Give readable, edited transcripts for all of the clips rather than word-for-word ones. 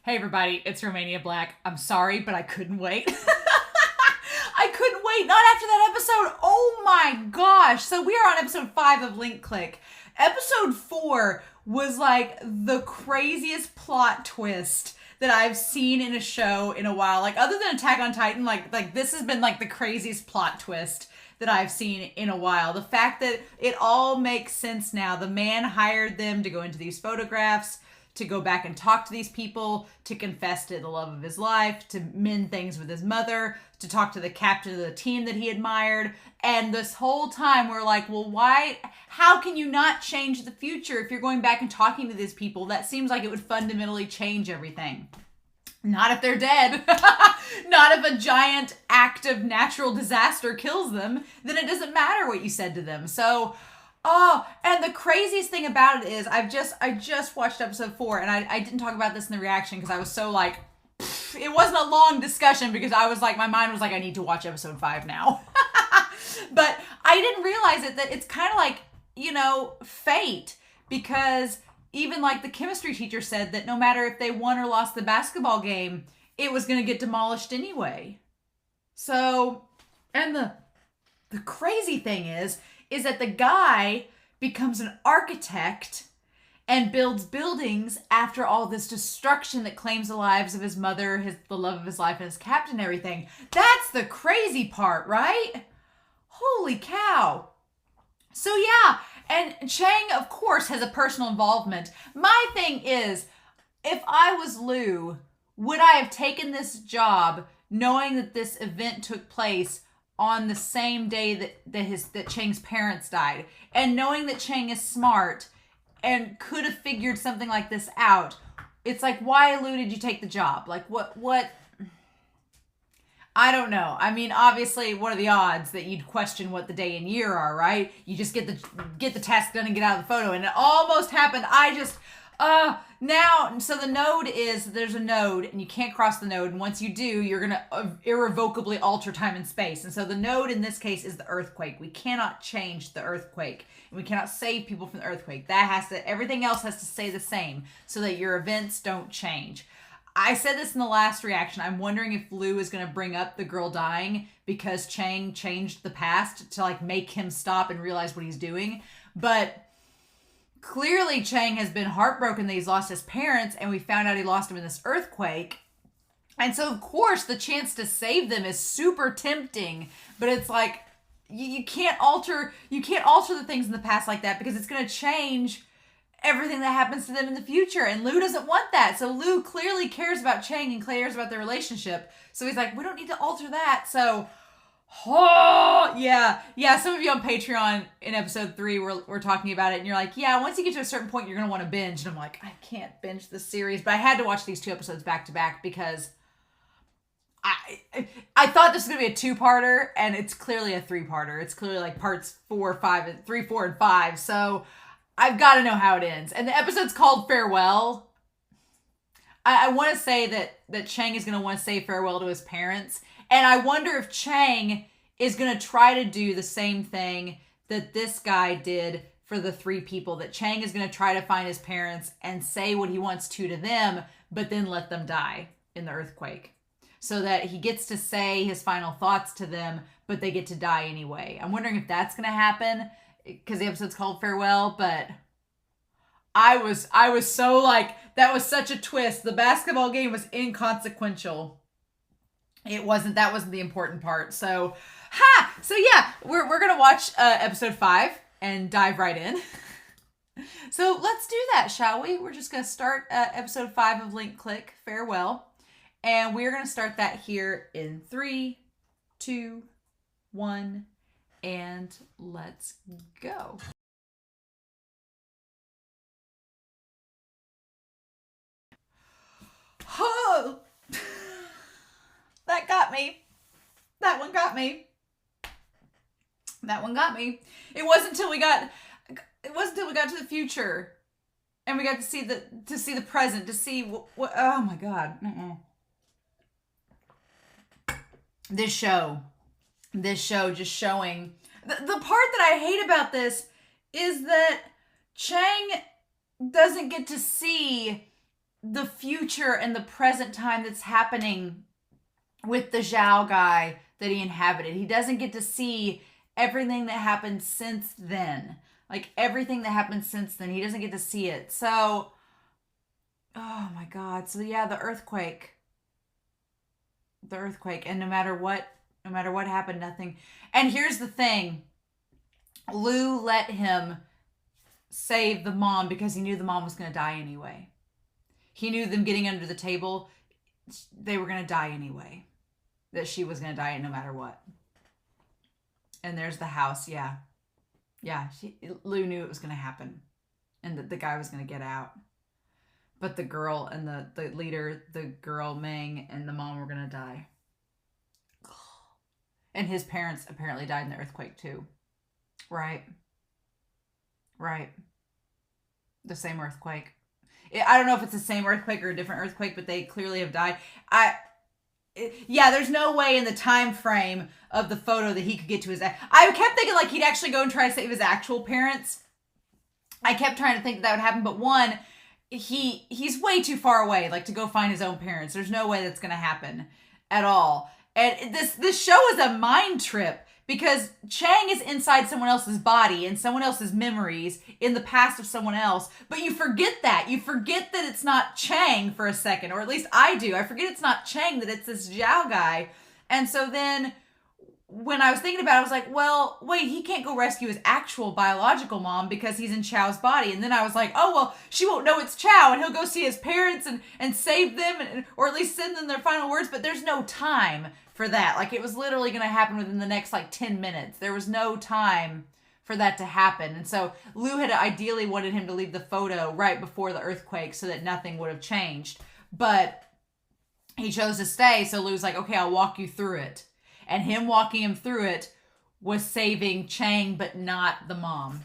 Hey everybody, it's Romania Black. I'm sorry, but I couldn't wait. I couldn't wait, not after that episode. Oh my gosh. So we are on episode 5 of Link Click. Episode 4 was like the craziest plot twist that I've seen in a show in a while. Like other than Attack on Titan, like this has been like the craziest plot twist that I've seen in a while. The fact that it all makes sense now. The man hired them to go into these photographs, to go back and talk to these people, to confess to the love of his life, to mend things with his mother, to talk to the captain of the team that he admired. And this whole time we're like, well, how can you not change the future if you're going back and talking to these people? That seems like it would fundamentally change everything. Not if they're dead. Not if a giant act of natural disaster kills them. Then it doesn't matter what you said to them. So, and the craziest thing about it is I just watched episode 4 and I didn't talk about this in the reaction because I was so like, it wasn't a long discussion because I was like, my mind was like, I need to watch episode 5 now. But I didn't realize that it's kind of like, fate, because even like the chemistry teacher said that no matter if they won or lost the basketball game, it was going to get demolished anyway. So, and the crazy thing is that the guy becomes an architect and builds buildings after all this destruction that claims the lives of his mother, the love of his life, and his captain and everything. That's the crazy part, right? Holy cow. So yeah, and Chang, of course, has a personal involvement. My thing is, if I was Lou, would I have taken this job knowing that this event took place on the same day that Chang's parents died, and knowing that Chang is smart and could have figured something like this out? It's like, why, Lou, did you take the job? Like, what? I don't know. I mean, obviously, what are the odds that you'd question what the day and year are, right? You just get the task done and get out of the photo, and it almost happened. Now, so the node there's a node, and you can't cross the node, and once you do, you're going to irrevocably alter time and space. And so the node in this case is the earthquake. We cannot change the earthquake, and we cannot save people from the earthquake. Everything else has to stay the same so that your events don't change. I said this in the last reaction. I'm wondering if Lou is going to bring up the girl dying because Chang changed the past to like make him stop and realize what he's doing. But clearly Chang has been heartbroken that he's lost his parents, and we found out he lost them in this earthquake. And so of course the chance to save them is super tempting, but it's like you can't alter the things in the past like that because it's going to change everything that happens to them in the future, and Lou doesn't want that. So Lou clearly cares about Chang and cares about their relationship, so he's like, we don't need to alter that. So yeah, some of you on Patreon in episode 3 we're talking about it, and you're like, yeah, once you get to a certain point you're gonna want to binge. And I'm like, I can't binge this series, but I had to watch these 2 episodes back to back because I thought this was gonna be a 2-parter, and it's clearly a 3-parter. It's clearly like parts 4, 5, 3, 4, and 5. So I've got to know how it ends. And the episode's called Farewell. I want to say that Chang is going to want to say farewell to his parents. And I wonder if Chang is going to try to do the same thing that this guy did for the 3 people. That Chang is going to try to find his parents and say what he wants to them, but then let them die in the earthquake. So that he gets to say his final thoughts to them, but they get to die anyway. I'm wondering if that's going to happen, because the episode's called Farewell. But I was so like, that was such a twist. The basketball game was inconsequential. That wasn't the important part. So yeah, we're gonna watch episode 5 and dive right in. So let's do that, shall we? We're just gonna start episode 5 of Link Click, Farewell, and we're gonna start that here in 3, 2, 1. And let's go. Oh, that got me. That one got me. It wasn't until we got to the future, and we got to see the present, to see what. Oh my God. This show just showing the part that I hate about this is that Chang doesn't get to see the future and the present time that's happening with the Zhao guy that he inhabited. He doesn't get to see everything that happened since then. Like, everything that happened since then, he doesn't get to see it. So, oh my God. So yeah, the earthquake. And no matter what happened, nothing. And here's the thing. Lou let him save the mom because he knew the mom was going to die anyway. He knew them getting under the table, they were going to die anyway. That she was going to die no matter what. And there's the house, yeah. Yeah, Lou knew it was going to happen. And that the guy was going to get out. But the girl and the leader, the girl, Meng, and the mom were going to die. And his parents apparently died in the earthquake too. Right. The same earthquake. I don't know if it's the same earthquake or a different earthquake, but they clearly have died. There's no way in the time frame of the photo that he could get to his... I kept thinking like he'd actually go and try to save his actual parents. I kept trying to think that would happen, but one, he's way too far away, like, to go find his own parents. There's no way that's going to happen at all. And this show is a mind trip. Because Chang is inside someone else's body and someone else's memories in the past of someone else. But you forget that. You forget that it's not Chang for a second. Or at least I do. I forget it's not Chang, that it's this Zhao guy. And so then when I was thinking about it, I was like, well, wait, he can't go rescue his actual biological mom because he's in Chao's body. And then I was like, oh, well, she won't know it's Chao. And he'll go see his parents and save them. Or at least send them their final words. But there's no time for that. Like, it was literally going to happen within the next 10 minutes. There was no time for that to happen. And so Lou had ideally wanted him to leave the photo right before the earthquake so that nothing would have changed. But he chose to stay. So Lou's like, okay, I'll walk you through it. And him walking him through it was saving Chang, but not the mom.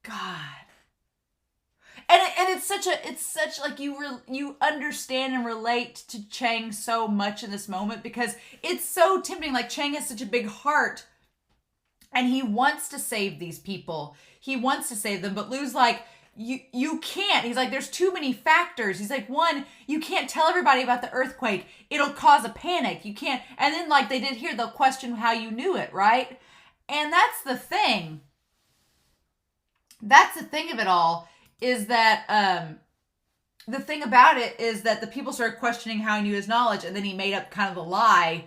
God. And it's such like you understand and relate to Chang so much in this moment because it's so tempting. Like, Chang has such a big heart and he wants to save these people. He wants to save them, but Lou's like, you can't. He's like, there's too many factors. He's like, one, you can't tell everybody about the earthquake. It'll cause a panic. You can't. And then, like they did here, they'll question how you knew it, right? And that's the thing. That's the thing of it all. Is that the thing about it is that the people started questioning how he knew his knowledge, and then he made up kind of the lie.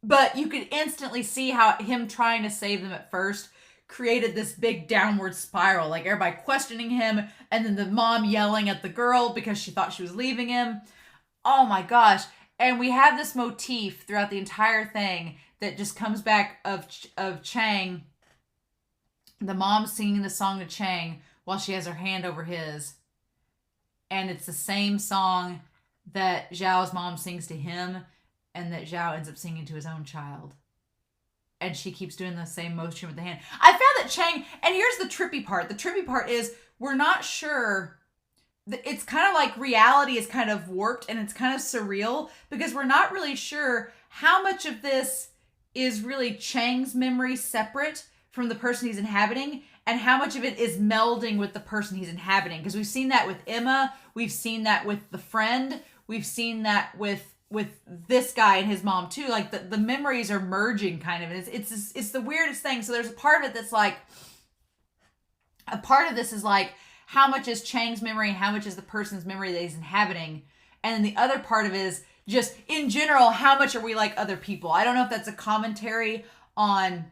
But you could instantly see how him trying to save them at first created this big downward spiral. Like, everybody questioning him, and then the mom yelling at the girl because she thought she was leaving him. Oh my gosh. And we have this motif throughout the entire thing that just comes back of Chang, the mom singing the song to Chang, while she has her hand over his. And it's the same song that Zhao's mom sings to him and that Zhao ends up singing to his own child. And she keeps doing the same motion with the hand. I found that Chang, and here's the trippy part. The trippy part is we're not sure. It's kind of like reality is kind of warped and it's kind of surreal because we're not really sure how much of this is really Chang's memory separate from the person he's inhabiting and how much of it is melding with the person he's inhabiting. Because we've seen that with Emma. We've seen that with the friend. We've seen that with this guy and his mom too. Like the memories are merging kind of. And it's the weirdest thing. So there's a part of it that's like, a part of this is like, how much is Chang's memory and how much is the person's memory that he's inhabiting? And then the other part of it is just in general, how much are we like other people? I don't know if that's a commentary on,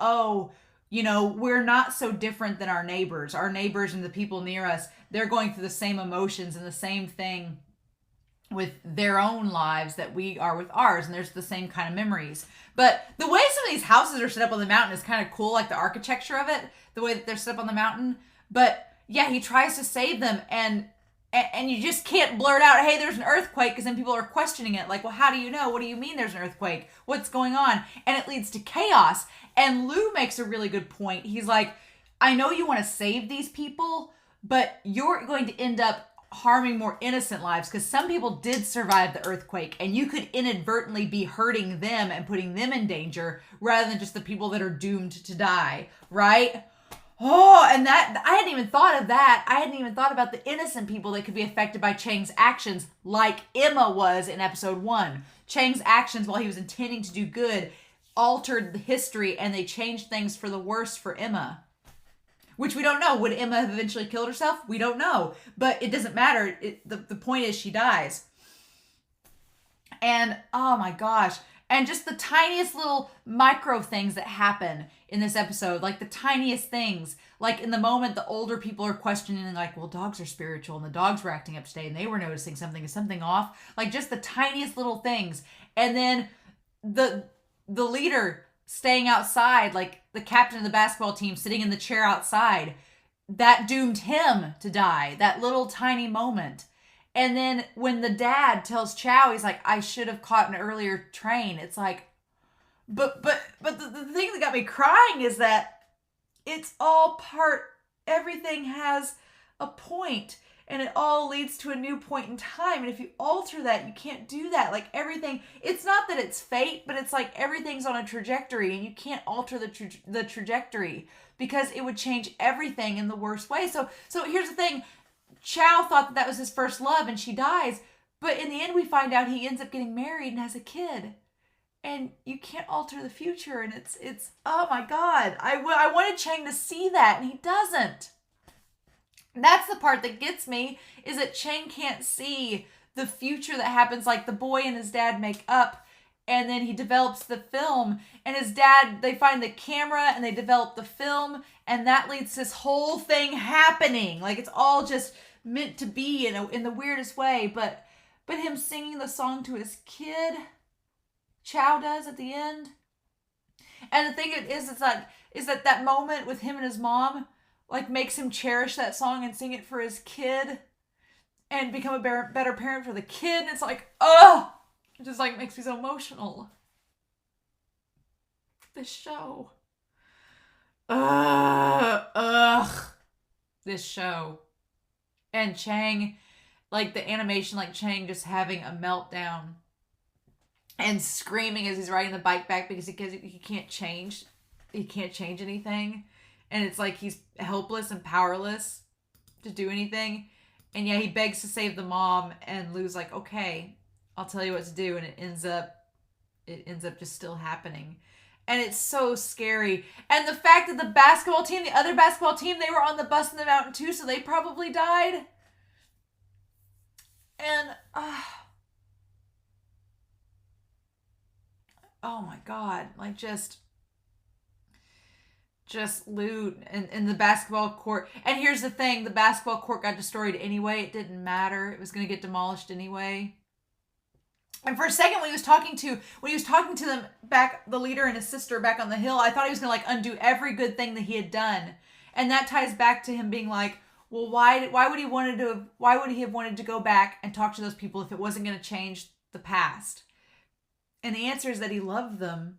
oh, you know, we're not so different than our neighbors. Our neighbors and the people near us, they're going through the same emotions and the same thing with their own lives that we are with ours. And there's the same kind of memories. But the way some of these houses are set up on the mountain is kind of cool, like the architecture of it, the way that they're set up on the mountain. But yeah, he tries to save them and you just can't blurt out, hey, there's an earthquake, because then people are questioning it. Like, well, how do you know? What do you mean there's an earthquake? What's going on? And it leads to chaos. And Lou makes a really good point. He's like, I know you want to save these people, but you're going to end up harming more innocent lives because some people did survive the earthquake and you could inadvertently be hurting them and putting them in danger rather than just the people that are doomed to die, right? Oh, and that, I hadn't even thought of that. I hadn't even thought about the innocent people that could be affected by Chang's actions, like Emma was in episode 1. Chang's actions, while he was intending to do good, altered the history, and they changed things for the worse for Emma. Which we don't know. Would Emma have eventually killed herself? We don't know. But it doesn't matter. The point is she dies. And, oh my gosh. And just the tiniest little micro things that happen in this episode, like the tiniest things, like in the moment the older people are questioning, like, well, dogs are spiritual and the dogs were acting up today and they were noticing something, is something off? Like just the tiniest little things. And then the leader staying outside, like the captain of the basketball team sitting in the chair outside, that doomed him to die. That little tiny moment. And then when the dad tells Chow, he's like, I should have caught an earlier train. It's like, but the thing that got me crying is that it's all everything has a point and it all leads to a new point in time. And if you alter that, you can't do that. Like everything, it's not that it's fate, but it's like everything's on a trajectory and you can't alter the trajectory because it would change everything in the worst way. So here's the thing. Chow thought that was his first love and she dies. But in the end, we find out he ends up getting married and has a kid. And you can't alter the future. And it's oh my God. I wanted Chang to see that and he doesn't. That's the part that gets me, is that Chang can't see the future that happens. Like the boy and his dad make up and then he develops the film, and his dad, they find the camera and they develop the film, and that leads to this whole thing happening. Like it's all just meant to be in the weirdest way. But him singing the song to his kid, Chow does at the end. And the thing is that moment with him and his mom, like makes him cherish that song and sing it for his kid and become a better parent for the kid. And it's like, oh, it just like makes me so emotional. This show. This show. And Chang, like the animation, like Chang just having a meltdown and screaming as he's riding the bike back because he can't change. He can't change anything. And it's like he's helpless and powerless to do anything. And yeah, he begs to save the mom, and Lou's like, okay, I'll tell you what to do. And it ends up just still happening. And it's so scary. And the fact that the other basketball team, they were on the bus in the mountain too, so they probably died. And, oh my God, like just loot in the basketball court. And here's the thing, the basketball court got destroyed anyway. It didn't matter. It was going to get demolished anyway. And for a second, when he was talking to them back, the leader and his sister back on the hill, I thought he was going to like undo every good thing that he had done. And that ties back to him being like, well, why would he have wanted to go back and talk to those people if it wasn't going to change the past? And the answer is that he loved them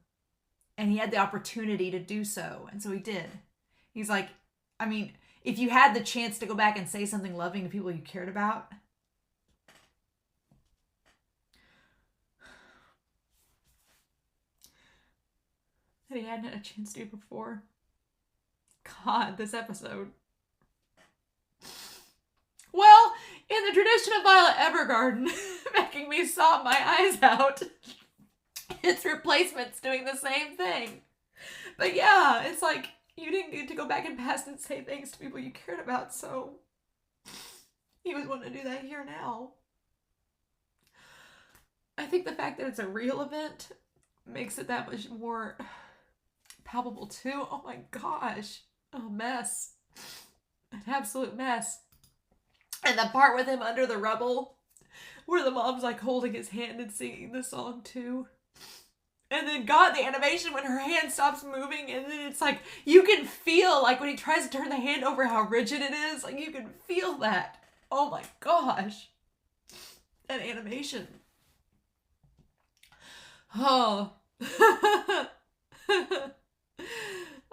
and he had the opportunity to do so. And so he did. He's like, I mean, if you had the chance to go back and say something loving to people you cared about, that he hadn't had a chance to do before. God, this episode. Well, in the tradition of Violet Evergarden, making me sob my eyes out, its replacement's doing the same thing. But yeah, it's like, you didn't get to go back in past and say things to people you cared about, so he was wanting to do that here now. I think the fact that it's a real event makes it that much more palpable too. Oh my gosh. A mess. An absolute mess. And the part with him under the rubble, where the mom's like holding his hand and singing the song too. And then God, the animation when her hand stops moving, and then it's like, you can feel, like when he tries to turn the hand over, how rigid it is. Like you can feel that. Oh my gosh. That animation. Oh.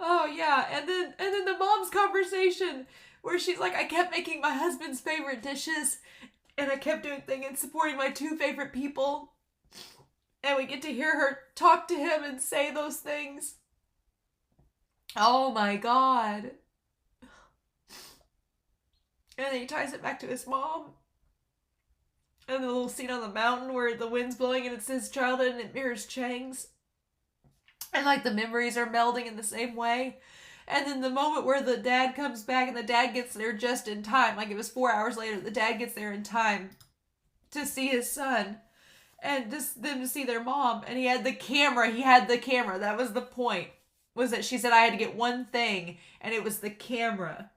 Oh yeah. And then the mom's conversation where she's like, I kept making my husband's favorite dishes and I kept doing things and supporting my two favorite people. And we get to hear her talk to him and say those things. Oh my God. And then he ties it back to his mom. And the little scene on the mountain where the wind's blowing and it's his childhood and it mirrors Chang's. And like the memories are melding in the same way. And then the moment where the dad comes back and the dad gets there just in time, like it was 4 hours later, the dad gets there in time to see his son and just them to see their mom. And he had the camera. That was the point. Was that she said I had to get one thing, and it was the camera.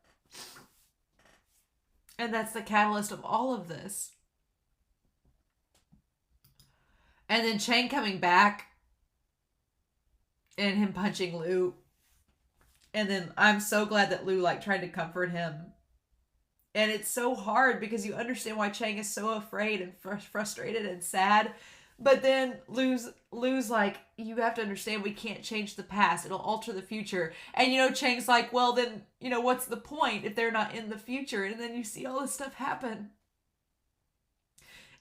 And that's the catalyst of all of this. And then Chang coming back and him punching Lou. And then I'm so glad that Lou like tried to comfort him. And it's so hard because you understand why Chang is so afraid and frustrated and sad. But then Lou's like, you have to understand we can't change the past. It'll alter the future. And, you know, Chang's like, well, then, you know, what's the point if they're not in the future? And then you see all this stuff happen.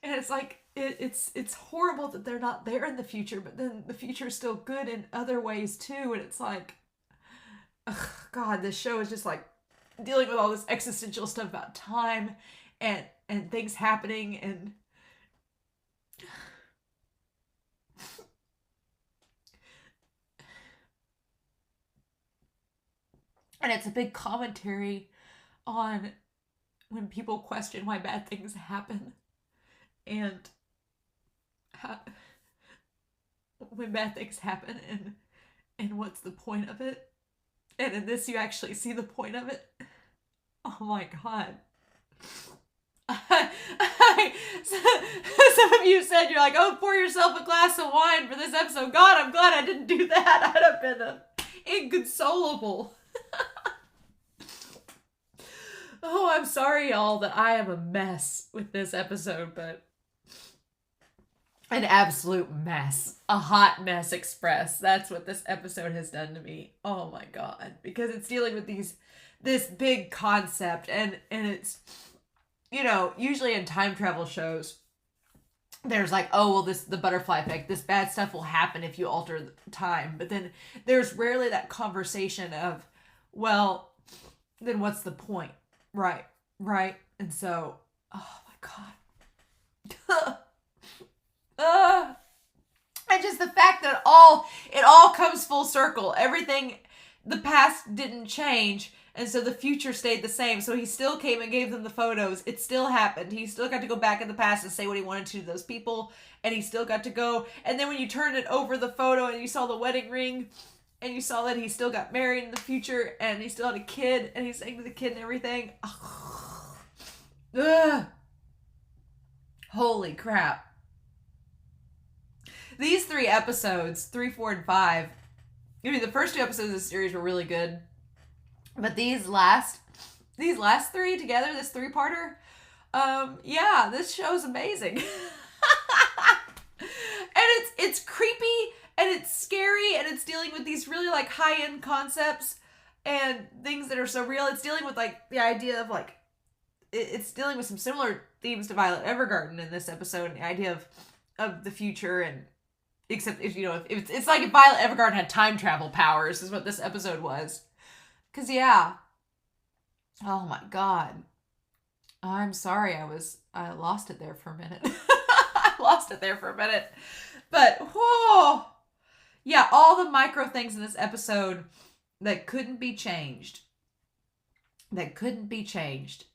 And it's like, it's horrible that they're not there in the future, but then the future is still good in other ways too. And it's like, ugh, God, this show is just like dealing with all this existential stuff about time and things happening and it's a big commentary on when people question why bad things happen and how, when bad things happen and what's the point of it. And in this, you actually see the point of it. Oh my God. Some of you said you're like, oh, pour yourself a glass of wine for this episode. God, I'm glad I didn't do that. I'd have been inconsolable. Oh, I'm sorry, y'all, that I am a mess with this episode, but an absolute mess. A hot mess express. That's what this episode has done to me. Oh my God. Because it's dealing with this big concept and it's, you know, usually in time travel shows, there's like, oh, well, the butterfly effect, this bad stuff will happen if you alter time. But then there's rarely that conversation of, well, then what's the point? Right. And so, oh my God. And just the fact that it all comes full circle. Everything, the past didn't change, and so the future stayed the same. So he still came and gave them the photos. It still happened. He still got to go back in the past and say what he wanted to those people, and he still got to go. And then when you turned it over the photo and you saw the wedding ring, and you saw that he still got married in the future, and he still had a kid, and he sang to the kid and everything. Ugh. Holy crap. These 3 episodes, 3, 4, and 5, I mean, the first 2 episodes of the series were really good. But these last 3 together, this 3-parter, yeah, this show's amazing. And it's creepy, and it's scary, and it's dealing with these really, like, high-end concepts and things that are so real. It's dealing with, like, the idea of, like, it's dealing with some similar themes to Violet Evergarden in this episode, and the idea of the future and except if, you know, if it's like if Violet Evergarden had time travel powers is what this episode was. Cause yeah. Oh my God. I'm sorry. I lost it there for a minute. But, whoa. Yeah, all the micro things in this episode that couldn't be changed.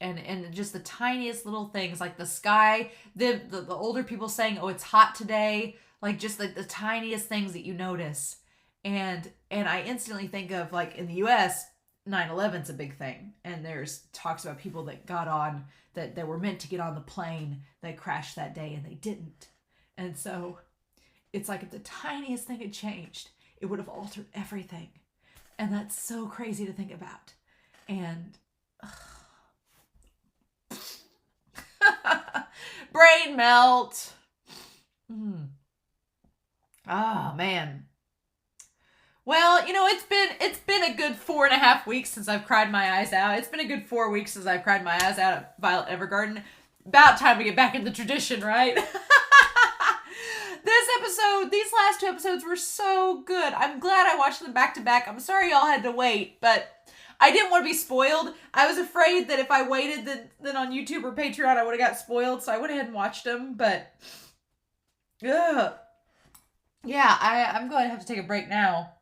And just the tiniest little things like the sky, the older people saying, oh, it's hot today. Like just like the tiniest things that you notice. And I instantly think of, like, in the US, 9/11's a big thing. And there's talks about people that got on, that were meant to get on the plane that crashed that day and they didn't. And so it's like if the tiniest thing had changed, it would have altered everything. And that's so crazy to think about. And brain melt. Oh man. Well, you know, it's been a good 4.5 weeks since I've cried my eyes out. It's been a good 4 weeks since I've cried my eyes out at Violet Evergarden. About time to get back in the tradition, right? These last 2 episodes were so good. I'm glad I watched them back to back. I'm sorry y'all had to wait, but I didn't want to be spoiled. I was afraid that if I waited, then on YouTube or Patreon, I would have got spoiled. So I went ahead and watched them. But, ugh. Yeah, I'm going to have to take a break now.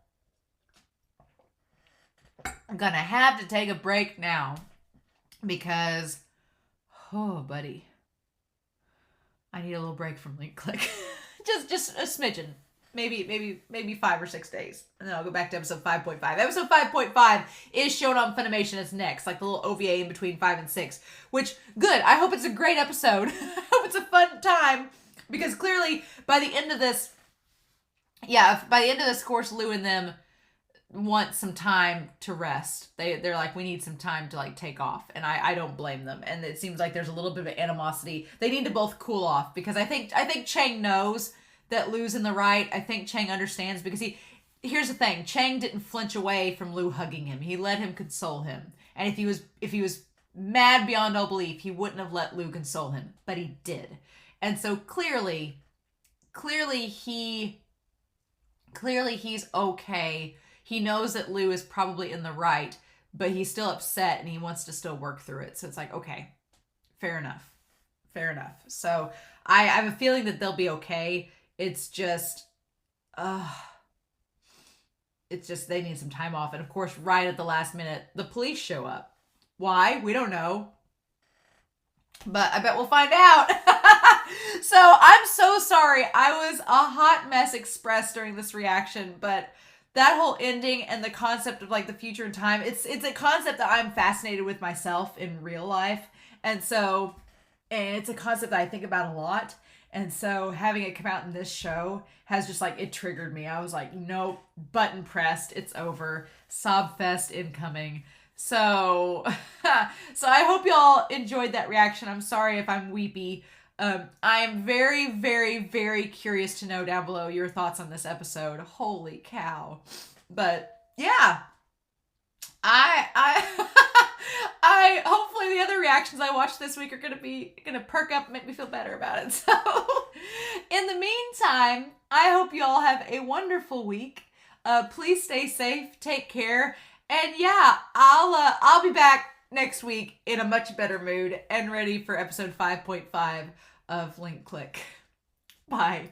I'm going to have to take a break now. Because, oh, buddy. I need a little break from Link Click. just a smidgen. Maybe 5 or 6 days. And then I'll go back to episode 5.5. Episode 5.5 is shown on Funimation as next. Like the little OVA in between 5 and 6. Which, good. I hope it's a great episode. I hope it's a fun time. Because clearly, by the end of this... Yeah, by the end of this course, Lou and them want some time to rest. They're like, we need some time to like take off. And I don't blame them. And it seems like there's a little bit of animosity. They need to both cool off. Because I think Chang knows that Lou's in the right. I think Chang understands because here's the thing. Chang didn't flinch away from Lou hugging him. He let him console him. And if he was mad beyond all belief, he wouldn't have let Lou console him. But he did. And so clearly he's okay. He knows that Lou is probably in the right, but he's still upset and he wants to still work through it. So it's like, okay, fair enough. So I have a feeling that they'll be okay. It's just they need some time off. And of course, right at the last minute, the police show up. Why? We don't know. But I bet we'll find out. So I'm so sorry. I was a hot mess expressed during this reaction, but that whole ending and the concept of like the future and time, it's a concept that I'm fascinated with myself in real life. And it's a concept that I think about a lot. And so having it come out in this show has just like, it triggered me. I was like, nope, button pressed. It's over. Sobfest incoming. So I hope y'all enjoyed that reaction. I'm sorry if I'm weepy. I am very, very, very curious to know down below your thoughts on this episode. Holy cow. But yeah, I hopefully the other reactions I watched this week are gonna perk up and make me feel better about it. So in the meantime, I hope you all have a wonderful week. Please stay safe, take care, and yeah, I'll be back next week in a much better mood and ready for episode 5.5 of Link Click. Bye.